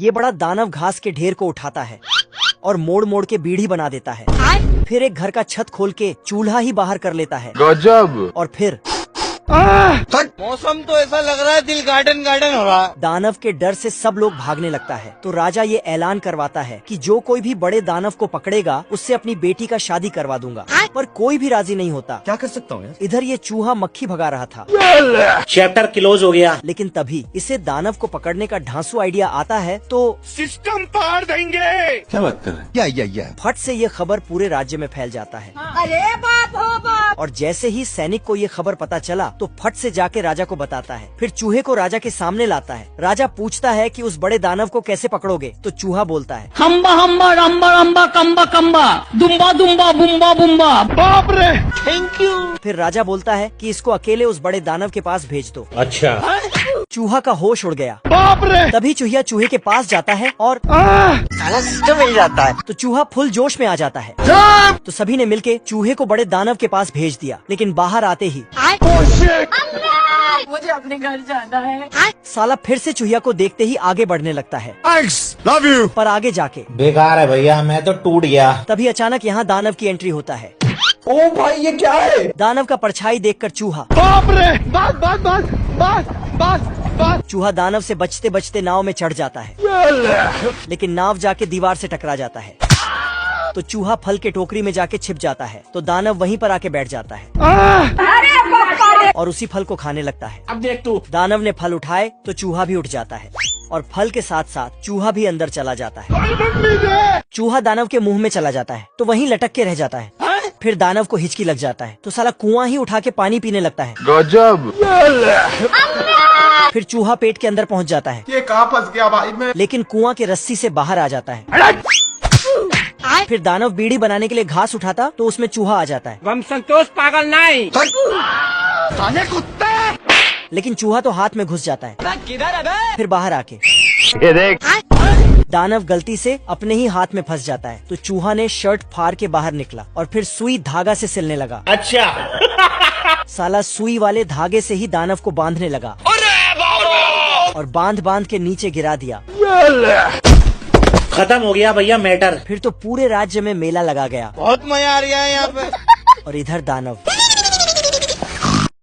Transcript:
ये बड़ा दानव घास के ढेर को उठाता है और मोड़ मोड़ के बीढ़ी बना देता है। फिर एक घर का छत खोल के चूल्हा ही बाहर कर लेता है। गजब। और फिर मौसम तो ऐसा लग रहा है दिल गार्डन गार्डन हो रहा है। दानव के डर से सब लोग भागने लगता है तो राजा ये ऐलान करवाता है कि जो कोई भी बड़े दानव को पकड़ेगा उससे अपनी बेटी का शादी करवा दूंगा। पर कोई भी राजी नहीं होता। क्या कर सकता हूँ यार? इधर ये चूहा मक्खी भगा रहा था। चैप्टर क्लोज हो गया। लेकिन तभी इसे दानव को पकड़ने का ढांसू आइडिया आता है तो सिस्टम पार देंगे। क्या बात कर रहे हैं? या फट से ये खबर पूरे राज्य में फैल जाता है। अरे बाप हो बाप। और जैसे ही सैनिक को ये खबर पता चला तो फट से जाके राजा को बताता है। फिर चूहे को राजा के सामने लाता है। राजा पूछता है कि उस बड़े दानव को कैसे पकड़ोगे? तो चूहा बोलता है, हम्बा हम्बा रम्बा रम्बा कम्बा कम्बा दुम्बा दुम्बा बुम्बा बुम्बा। बाप रे, थैंक यू। फिर राजा बोलता है कि इसको अकेले उस बड़े दानव के पास भेज दो। अच्छा। चूहा का होश उड़ गया। बाप रे। तभी चूहिया चूहे के पास जाता है और साला सिस्टम मिल जाता है। तो चूहा फुल जोश में आ जाता है। तो सभी ने मिलके चूहे को बड़े दानव के पास भेज दिया। लेकिन बाहर आते ही मुझे अपने घर जाना है। साला फिर से चूहिया को देखते ही आगे बढ़ने लगता है। Love you. पर आगे जाके बेकार है भैया, मैं तो टूट गया। तभी अचानक यहाँ दानव की एंट्री होता है। ओ भाई ये क्या है? दानव का परछाई देखकर चूहा बाप रे। बस बस बस बस बस बस। चूहा दानव से बचते बचते नाव में चढ़ जाता है। लेकिन नाव जाके दीवार से टकरा जाता है। तो चूहा फल के टोकरी में जाके छिप जाता है। तो दानव वहीं पर आके बैठ जाता है और उसी फल को खाने लगता है। अब देख तू। दानव ने फल उठाए तो चूहा भी उठ जाता है और फल के साथ साथ चूहा भी अंदर चला जाता है। चूहा दानव के मुंह में चला जाता है तो वहीं लटक के रह जाता है। फिर दानव को हिचकी लग जाता है तो साला कुआं ही उठा के पानी पीने लगता है। गजब। फिर चूहा पेट के अंदर पहुंच जाता है। ये कहाँ फंस गया भाई मैं? लेकिन कुआं के रस्सी से बाहर आ जाता है। फिर दानव बीड़ी बनाने के लिए घास उठाता तो उसमें चूहा आ जाता है। हम संतोष पागल नहीं। साले कुत्ते। लेकिन चूहा तो हाथ में घुस जाता है। किधर है बे? फिर बाहर आके ये देख। दानव गलती से अपने ही हाथ में फंस जाता है। तो चूहा ने शर्ट फाड़ के बाहर निकला और फिर सुई धागा से सिलने लगा। अच्छा। साला सुई वाले धागे से ही दानव को बांधने लगा और बांध बांध के नीचे गिरा दिया। खत्म हो गया भैया मैटर। फिर तो पूरे राज्य में मेला लगा गया बहुत मजा आ रहा है यहाँ पे। और इधर दानव